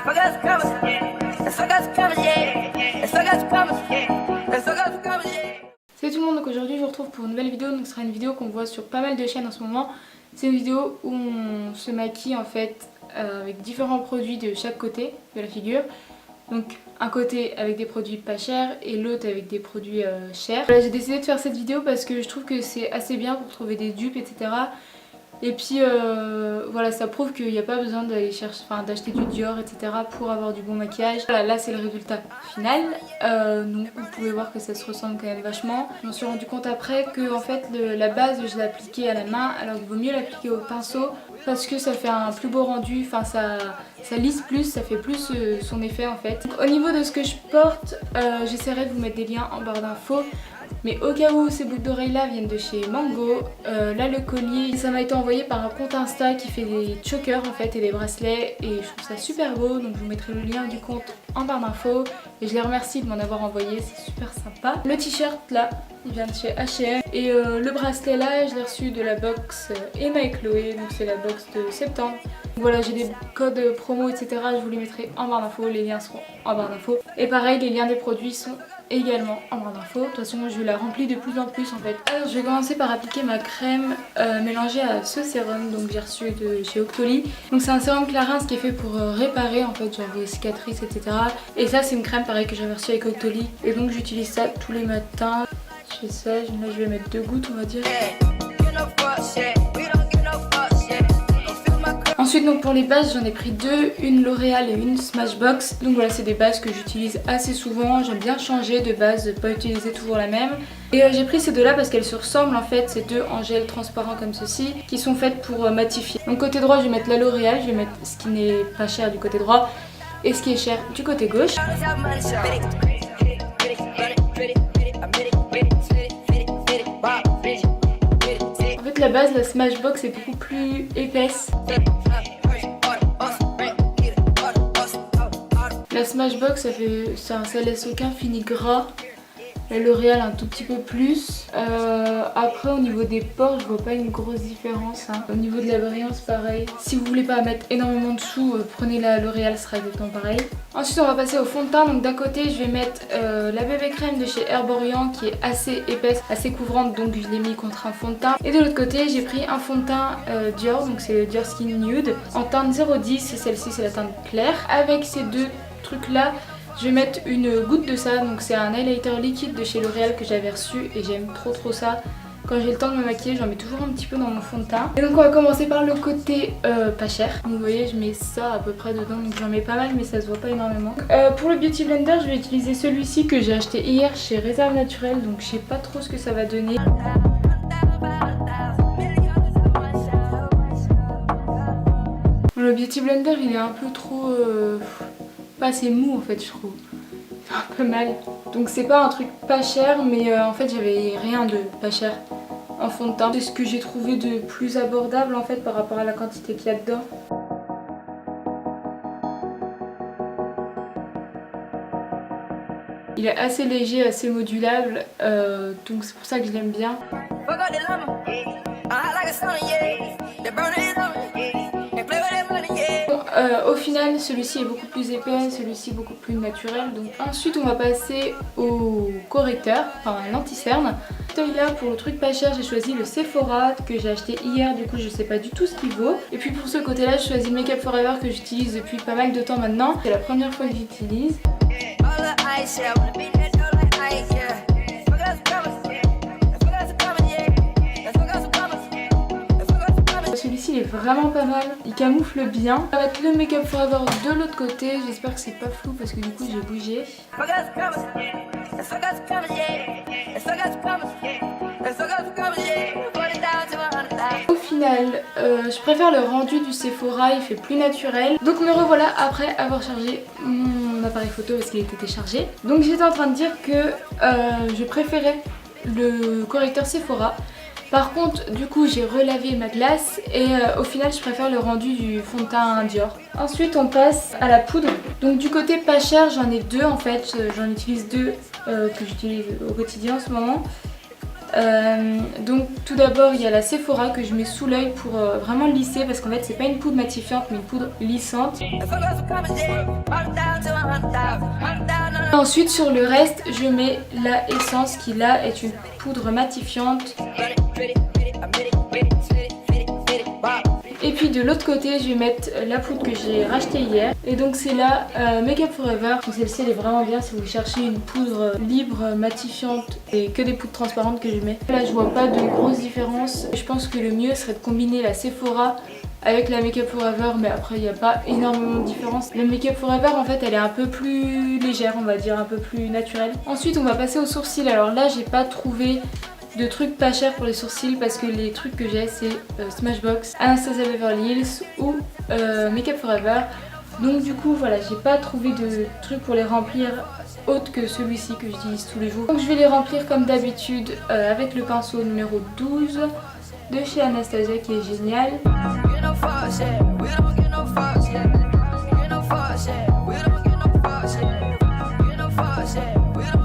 Salut tout le monde, donc aujourd'hui je vous retrouve pour une nouvelle vidéo. Donc ce sera une vidéo qu'on voit sur pas mal de chaînes en ce moment. C'est une vidéo où on se maquille en fait avec différents produits de chaque côté de la figure. Donc un côté avec des produits pas chers et l'autre avec des produits chers. Voilà, j'ai décidé de faire cette vidéo parce que je trouve que c'est assez bien pour trouver des dupes, etc. Et puis voilà, ça prouve qu'il n'y a pas besoin d'aller chercher, d'acheter du Dior, etc. pour avoir du bon maquillage. Voilà, là c'est le résultat final. Donc vous pouvez voir que ça se ressemble quand même vachement. Je me suis rendu compte après que en fait la base je l'ai appliquée à la main, alors qu'il vaut mieux l'appliquer au pinceau parce que ça fait un plus beau rendu, ça lisse plus, ça fait plus son effet en fait. Donc, au niveau de ce que je porte, j'essaierai de vous mettre des liens en barre d'infos. Mais au cas où ces boucles d'oreilles là viennent de chez Mango, là le collier ça m'a été envoyé par un compte Insta qui fait des chokers en fait et des bracelets et je trouve ça super beau, donc je vous mettrai le lien du compte en barre d'infos et je les remercie de m'en avoir envoyé, c'est super sympa. Le t-shirt là il vient de chez H&M et le bracelet là je l'ai reçu de la box Emma et Chloé, donc c'est la box de septembre. Voilà, j'ai des codes promo etc, je vous les mettrai en barre d'infos, les liens seront en barre d'infos et pareil les liens des produits sont également en barre d'infos. De toute façon je la remplis de plus en plus en fait. Alors je vais commencer par appliquer ma crème mélangée à ce sérum, donc j'ai reçu de chez Octoly. Donc c'est un sérum Clarins qui est fait pour réparer en fait genre les cicatrices etc. Et ça c'est une crème pareil que j'avais reçue avec Octoly et donc j'utilise ça tous les matins. Je fais ça, là je vais mettre 2 gouttes on va dire. Ensuite donc pour les bases j'en ai pris 2, une L'Oréal et une Smashbox. Donc voilà c'est des bases que j'utilise assez souvent, j'aime bien changer de base, pas utiliser toujours la même. Et j'ai pris ces deux là parce qu'elles se ressemblent en fait, ces deux en gel transparent comme ceci, qui sont faites pour matifier. Donc côté droit je vais mettre la L'Oréal, je vais mettre ce qui n'est pas cher du côté droit et ce qui est cher du côté gauche. En fait la base, la Smashbox est beaucoup plus épaisse. La Smashbox ça laisse aucun fini gras. La L'Oréal un tout petit peu plus. Après au niveau des pores je vois pas une grosse différence hein. Au niveau de la brillance pareil. Si vous voulez pas mettre énormément de sous, prenez la L'Oréal, ce sera exactement pareil. Ensuite on va passer au fond de teint. Donc d'un côté je vais mettre la bébé crème de chez Herborian qui est assez épaisse, assez couvrante, donc je l'ai mis contre un fond de teint. Et de l'autre côté j'ai pris un fond de teint Dior, donc c'est le Dior Skin Nude en teinte 010 et celle-ci c'est la teinte claire. Avec ces deux trucs là je vais mettre une goutte de ça, donc c'est un highlighter liquide de chez L'Oréal que j'avais reçu et j'aime trop ça. Quand j'ai le temps de me maquiller j'en mets toujours un petit peu dans mon fond de teint. Et donc on va commencer par le côté pas cher. Donc vous voyez je mets ça à peu près dedans, donc j'en mets pas mal mais ça se voit pas énormément. Pour le Beauty Blender je vais utiliser celui-ci que j'ai acheté hier chez Réserve Naturelle, donc je sais pas trop ce que ça va donner. Le Beauty Blender il est un peu trop... pas assez mou en fait je trouve, un peu mal. Donc c'est pas un truc pas cher mais en fait j'avais rien de pas cher en fond de teint. C'est ce que j'ai trouvé de plus abordable en fait par rapport à la quantité qu'il y a dedans. Il est assez léger, assez modulable, donc c'est pour ça que je l'aime bien. Au final celui-ci est beaucoup plus épais, celui-ci beaucoup plus naturel. Donc ensuite on va passer au correcteur, enfin à l'anti-cerne. Celui-là pour le truc pas cher j'ai choisi le Sephora que j'ai acheté hier, du coup je sais pas du tout ce qu'il vaut. Et puis pour ce côté là je choisis le Make Up Forever que j'utilise depuis pas mal de temps maintenant. C'est la première fois que j'utilise. Celui-ci il est vraiment pas mal, il camoufle bien. On va mettre le Make Up Forever de l'autre côté, j'espère que c'est pas flou parce que du coup j'ai bougé. Au final, je préfère le rendu du Sephora, il fait plus naturel. Donc me revoilà après avoir chargé mon appareil photo parce qu'il était déchargé. Donc j'étais en train de dire que je préférais le correcteur Sephora. Par contre du coup j'ai relavé ma glace et au final je préfère le rendu du fond de teint Dior. Ensuite on passe à la poudre. Donc du côté pas cher j'en ai deux en fait, j'en utilise deux que j'utilise au quotidien en ce moment. Donc tout d'abord il y a la Sephora que je mets sous l'œil pour vraiment lisser, parce qu'en fait c'est pas une poudre matifiante mais une poudre lissante. Ensuite sur le reste je mets la Essence qui là est une poudre matifiante. Et puis de l'autre côté je vais mettre la poudre que j'ai rachetée hier. Et donc c'est la Make Up Forever. Celle-ci elle est vraiment bien si vous cherchez une poudre libre, matifiante et que des poudres transparentes que je mets. Là je vois pas de grosse différence. Je pense que le mieux serait de combiner la Sephora avec la Make Up Forever, mais après il n'y a pas énormément de différence. La Make Up Forever en fait elle est un peu plus légère, on va dire, un peu plus naturelle. Ensuite on va passer aux sourcils. Alors là j'ai pas trouvé de trucs pas chers pour les sourcils parce que les trucs que j'ai c'est Smashbox, Anastasia Beverly Hills ou Make Up Forever. Donc du coup voilà, j'ai pas trouvé de trucs pour les remplir autre que celui-ci que j'utilise tous les jours. Donc je vais les remplir comme d'habitude avec le pinceau numéro 12 de chez Anastasia qui est génial.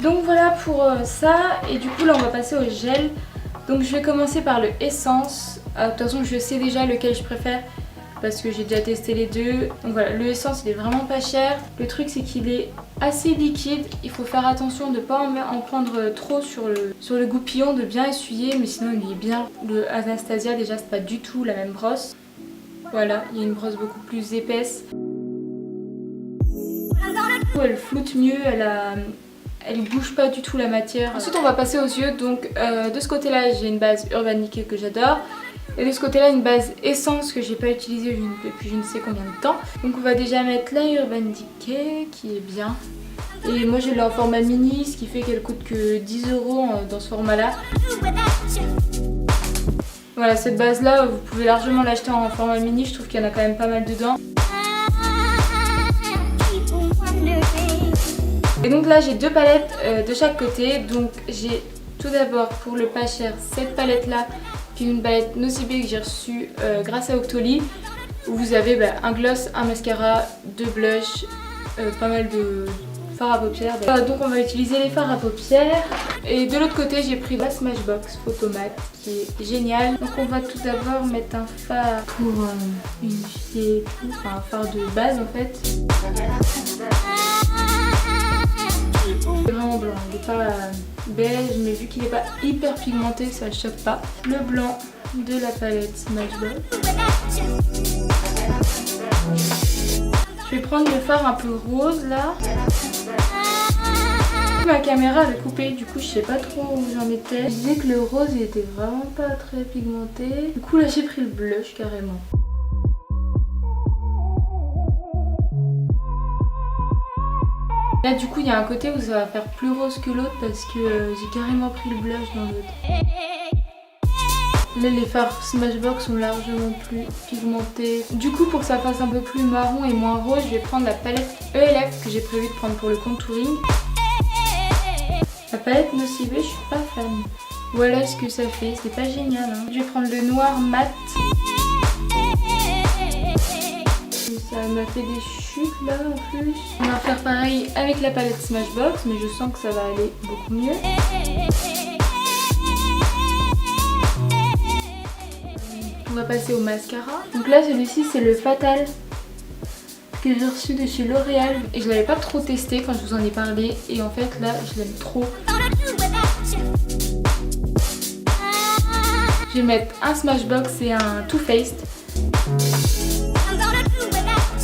Donc voilà pour ça, et du coup là on va passer au gel. Donc je vais commencer par le Essence. De toute façon je sais déjà lequel je préfère parce que j'ai déjà testé les deux. Donc voilà, le Essence il est vraiment pas cher. Le truc c'est qu'il est assez liquide, il faut faire attention de ne pas en prendre trop sur le goupillon, de bien essuyer, mais sinon il est bien. Le Anastasia déjà c'est pas du tout la même brosse. Voilà, il y a une brosse beaucoup plus épaisse. Elle floute mieux, elle bouge pas du tout la matière. Ensuite on va passer aux yeux. Donc de ce côté là j'ai une base Urban Decay que j'adore. Et de ce côté là une base Essence que j'ai pas utilisée depuis je ne sais combien de temps. Donc on va déjà mettre la Urban Decay qui est bien. Et moi je l'ai en format mini, ce qui fait qu'elle coûte que 10 € dans ce format là. Voilà, cette base là vous pouvez largement l'acheter en format mini, je trouve qu'il y en a quand même pas mal dedans. Et donc là j'ai deux palettes de chaque côté. Donc j'ai tout d'abord pour le pas cher cette palette là qui est une palette Nocibé que j'ai reçue grâce à Octoly, où vous avez un gloss, un mascara, deux blushs, pas mal de fards à paupières. Donc on va utiliser les fards à paupières. Et de l'autre côté j'ai pris la Smashbox Photomat qui est génial. Donc on va tout d'abord mettre un fard pour unifier tout, enfin un fard de base en fait. Il est vraiment blanc, il n'est pas beige, mais vu qu'il n'est pas hyper pigmenté, ça ne choque pas. Le blanc de la palette Smashbox. Je vais prendre le fard un peu rose là. Ma caméra avait coupé, du coup je sais pas trop où j'en étais. Je disais que le rose il était vraiment pas très pigmenté. Du coup là j'ai pris le blush carrément. Là du coup il y a un côté où ça va faire plus rose que l'autre parce que j'ai carrément pris le blush dans l'autre. Là les fards Smashbox sont largement plus pigmentés. Du coup pour que ça fasse un peu plus marron et moins rose, je vais prendre la palette ELF que j'ai prévu de prendre pour le contouring. La palette Nocibé, je suis pas fan. Voilà ce que ça fait, c'est pas génial hein. Je vais prendre le noir mat. Ça m'a fait des chutes là en plus. On va faire pareil avec la palette Smashbox, mais je sens que ça va aller beaucoup mieux. On va passer au mascara. Donc là celui-ci c'est le Fatal que j'ai reçu de chez L'Oréal. Et je l'avais pas trop testé quand je vous en ai parlé. Et en fait là je l'aime trop. Je vais mettre un Smashbox et un Too Faced.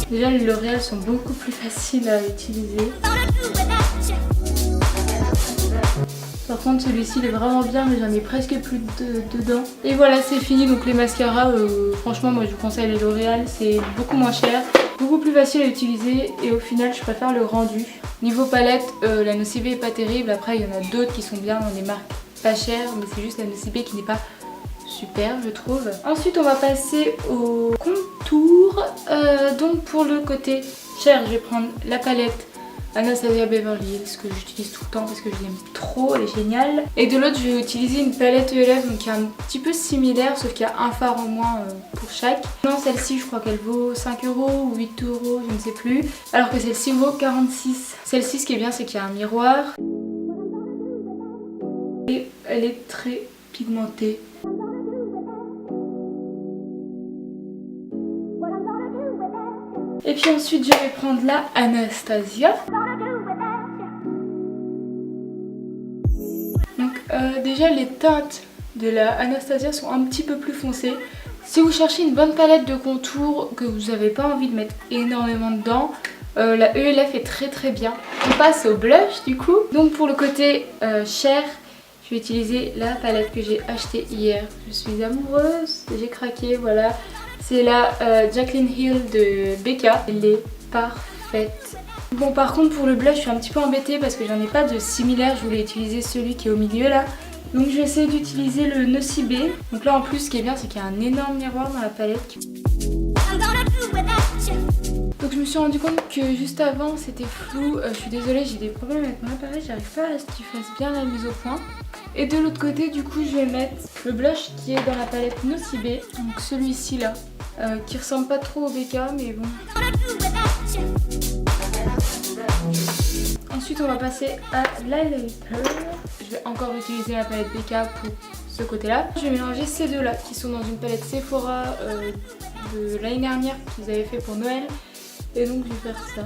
Déjà les L'Oréal sont beaucoup plus faciles à utiliser. Par contre celui-ci il est vraiment bien, mais j'en ai presque plus dedans. Et voilà c'est fini. Donc les mascaras franchement moi je vous conseille les L'Oréal, c'est beaucoup moins cher, beaucoup plus facile à utiliser et au final je préfère le rendu. Niveau palette la Nocibé est pas terrible. Après il y en a d'autres qui sont bien dans des marques pas chères, mais c'est juste la Nocibé qui n'est pas super je trouve. Ensuite on va passer au contour. Donc pour le côté cher je vais prendre la palette Anastasia Beverly Hills que j'utilise tout le temps parce que je l'aime trop, elle est géniale. Et de l'autre je vais utiliser une palette ELF donc qui est un petit peu similaire sauf qu'il y a un fard en moins pour chaque. Non celle-ci je crois qu'elle vaut 5 € ou 8 €, je ne sais plus. Alors que celle-ci vaut 46. Celle-ci ce qui est bien c'est qu'il y a un miroir. Et elle est très pigmenté. Et puis ensuite je vais prendre la Anastasia. Donc déjà les teintes de la Anastasia sont un petit peu plus foncées. Si vous cherchez une bonne palette de contour, que vous n'avez pas envie de mettre énormément dedans, la ELF est très bien. On passe au blush du coup. Donc pour le côté cher, je vais utiliser la palette que j'ai achetée hier. Je suis amoureuse, j'ai craqué, voilà. C'est la Jaclyn Hill de Becca. Elle est parfaite. Bon par contre pour le blush je suis un petit peu embêtée parce que j'en ai pas de similaire. Je voulais utiliser celui qui est au milieu là. Donc je vais essayer d'utiliser le Nocibé. Donc là en plus ce qui est bien c'est qu'il y a un énorme miroir dans la palette. Donc je me suis rendu compte que juste avant c'était flou. Je suis désolée, j'ai des problèmes avec mon appareil, j'arrive pas à ce qu'il fasse bien la mise au point. Et de l'autre côté du coup je vais mettre le blush qui est dans la palette Nocibé. Donc celui-ci là, qui ressemble pas trop au BK mais bon. Ensuite on va passer à l'eyeliner. Je vais encore utiliser la palette BK pour ce côté là. Je vais mélanger ces deux là qui sont dans une palette Sephora de l'année dernière qu'ils avaient fait pour Noël. Et donc je vais faire ça.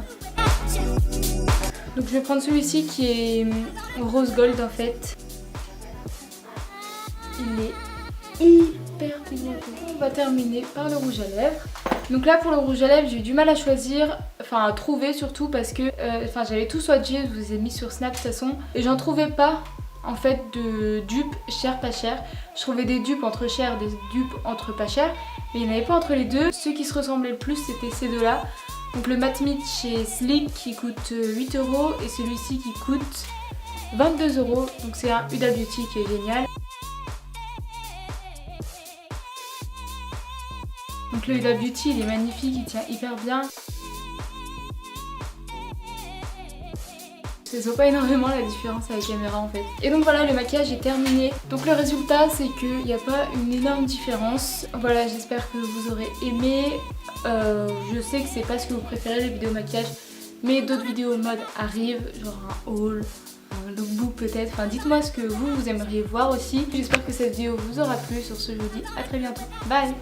Donc je vais prendre celui-ci qui est rose gold en fait. Il est hyper pigmenté. On va terminer par le rouge à lèvres. Donc là pour le rouge à lèvres j'ai eu du mal à choisir, enfin à trouver surtout parce que j'avais tout swatché, je vous ai mis sur Snap de toute façon. Et j'en trouvais pas en fait de dupes cher pas cher. Je trouvais des dupes entre cher, des dupes entre pas cher. Mais il n'y en avait pas entre les deux. Ceux qui se ressemblaient le plus c'était ces deux là. Donc le Matte Meet chez Sleek qui coûte 8 € et celui-ci qui coûte 22 €. Donc c'est un Huda Beauty qui est génial. Donc le Huda Beauty il est magnifique, il tient hyper bien. Ça se voit pas énormément la différence à la caméra en fait. Et donc voilà, le maquillage est terminé. Donc le résultat c'est qu'il n'y a pas une énorme différence. Voilà, j'espère que vous aurez aimé. Je sais que c'est pas ce que vous préférez les vidéos maquillage, mais d'autres vidéos mode arrivent, genre un haul, un lookbook peut-être. Enfin dites-moi ce que vous aimeriez voir aussi. J'espère que cette vidéo vous aura plu. Sur ce je vous dis à très bientôt. Bye.